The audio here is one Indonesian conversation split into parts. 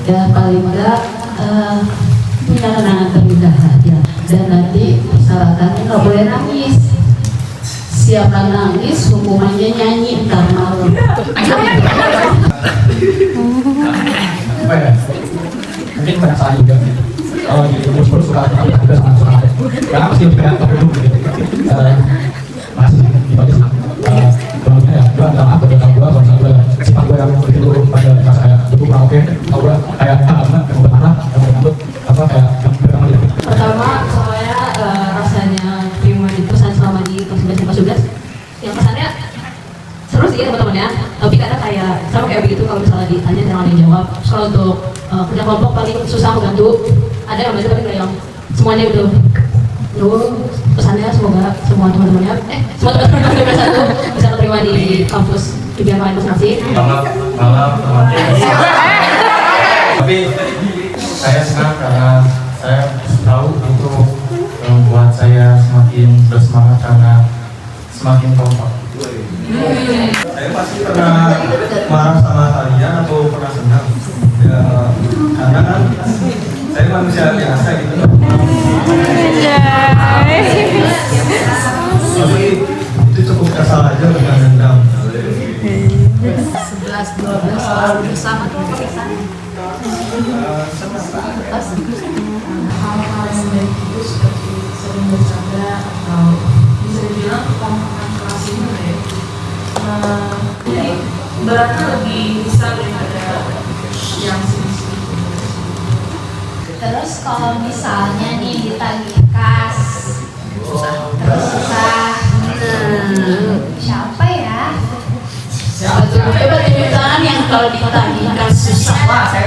Ya paling enggak punya kenangan terindah ya. Dan nanti persyaratannya nggak boleh nangis. Siapa nangis hukumannya nyanyi ntar malam. Apa ya? Mungkin perasaan juga kalau di umur suka juga sangat karena pasti tidak terpenuh gitu. Masih dibagi kalau ya gue dalam aku dalam gue kalau misalnya sifat gue yang begitu pada rasa kayak itu kurang oke, kalau gue kayak apa yang bermarah yang berambut apa kayak yang berambut gitu. Pertama saya rasanya terima di pesan selama di kelas 11 yang pesannya seru sih teman-teman ya, tapi kadang kayak sama kayak begitu kalau misalnya ditanya jangan ada yang jawab. Kalau untuk kerja kelompok paling susah aku bantu, ada yang bantu tapi nggak yang semuanya gitu. Dulu pesannya semoga semua teman-temannya semua teman-teman satu bisa terima di kampus impian kalian masing-masing. Malam teman-teman. Tapi saya senang karena saya tahu itu membuat saya semakin bersemangat karena semakin kompak. Saya pasti pernah marah sama kalian atau pernah senang ya, karena kan saya manusia biasa gitu. Tapi itu cukup kesal aja dengan dendam. 11, 12 selalu bersama tuh perpisahan. Hal-hal yang baik itu seperti sering bercanda atau bisa dibilang kekompakan kelas ini ya. Jadi beratnya lebih besar daripada yang sini-sini. Terus kalau misalnya nih ditagih kas terus susah, siapa ya? Siapa tuh? Coba tunjuk tangan yang kalau ditagihkan susah. Wah, saya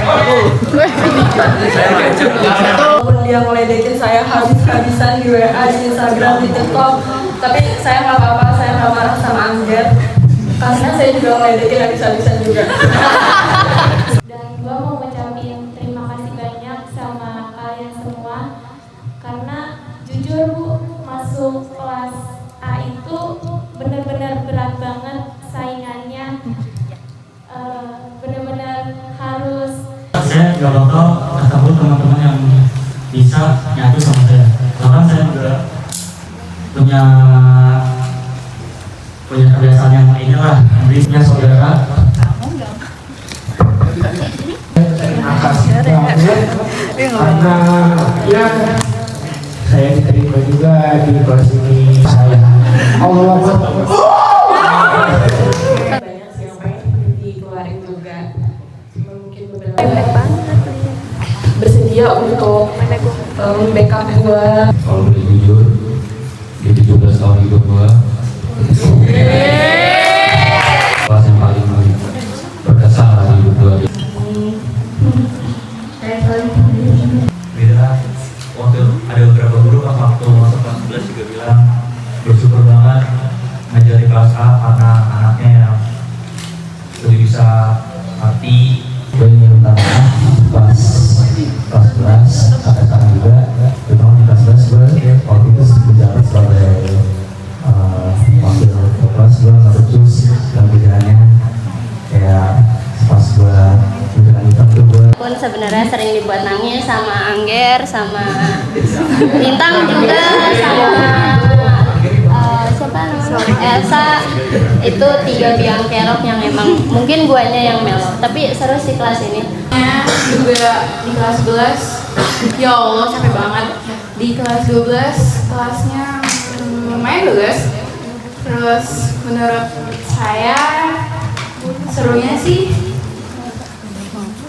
Walaupun dia ngeledekin saya habis-habisan di WA, di Instagram, di TikTok, tapi saya nggak apa-apa, saya nggak marah sama Angger karena saya juga ngeledekin habis-habisan juga. Dan gue mau ngucapin terima kasih banyak sama kalian semua karena jujur Bu, masuk kelas A itu benar-benar berat banget saingannya, benar-benar harus. Saya nggak bakal takut teman-teman yang bisa nyatu sama saya. Bahkan saya juga punya kebiasaan yang inilah, punya saudara. Karena ya saya diterima juga di kelas ini. Saya Allah Banyak sih yang pengen dikeluarin juga. Cuma mungkin beberapa bersedia untuk backup gua. Kalau boleh jujur, di 17 tahun hidup gua, kelas yang paling berkesan di hidup gua. Beda, waktu ada beberapa guru pas waktu masuk kelas 11 juga bilang bersyukur banget ngajari kelas A karena anaknya yang lebih bisa arti. Gue ingin minta maaf pas kelas 11 sampai sekarang juga. Terutama di kelas 11 gue waktu itu menjabat sebagai wakil kelas. Gue nggak becus dalam kerjaannya, kayak pas gue kerjaan hitam tuh gue pun sebenarnya sering dibuat nangis sama Angger, sama Bintang juga, sama siapa namanya Elsa. Itu 3 biang kerok yang emang mungkin guanya yang melo, tapi seru sih kelas ini. Juga di kelas 11, ya Allah capek banget. Di kelas 12 kelasnya lumayan bagus. Terus menurut saya serunya sih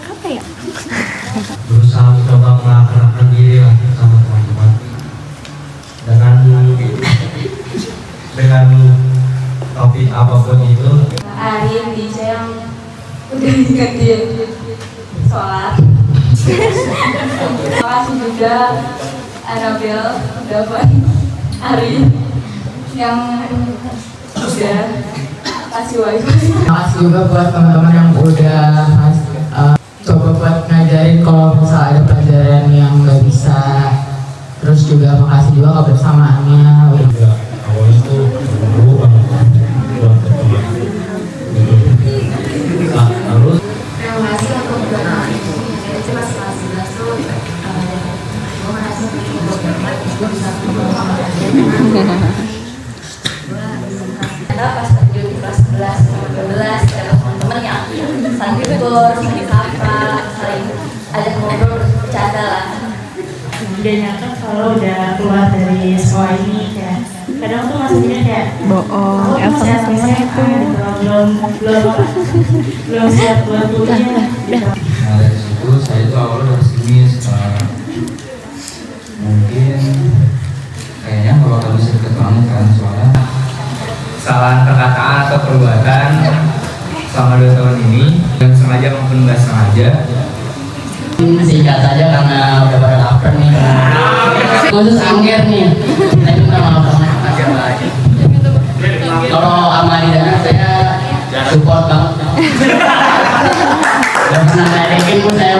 apa ya? Berusaha mencoba mengakrabkan diri lah sama teman-teman dengan topik apapun itu. Arin, DJ yang udah digantiin sholat. Terima kasih juga Anabel, Davan, Arin yang udah kasih wifi. Terima kasih juga buat teman-teman yang udah coba buat ngajarin kalau misalnya ada pelajaran yang nggak bisa. Terus juga makasih juga kebersamaannya. Awalnya tuh dulu banget buat kedua. Terus Terima kasih untuk Karena pas di kelas 11 sama 12 kita teman-teman yang saling hibur, saling sapa, saling ajak ngobrol, bercanda lah. Udah nyangka kalau udah keluar dari sekolah ini kayak kadang tuh masihnya kayak bohong, masih SMA itu belum siap buat kuliah. Nah dari situ saya tuh awalnya pesimis, mungkin kayaknya nggak bakal bisa deket banget kan, soalnya kesalahan perkataan atau perbuatan selama 2 tahun ini yang sengaja maupun nggak sengaja. Singkat saja karena udah pada lapar nih. Khusus Angger nih, saya minta maaf banget Angger lagi. Kalau Amali Dana saya support banget. Gak pernah ngeledekin pun saya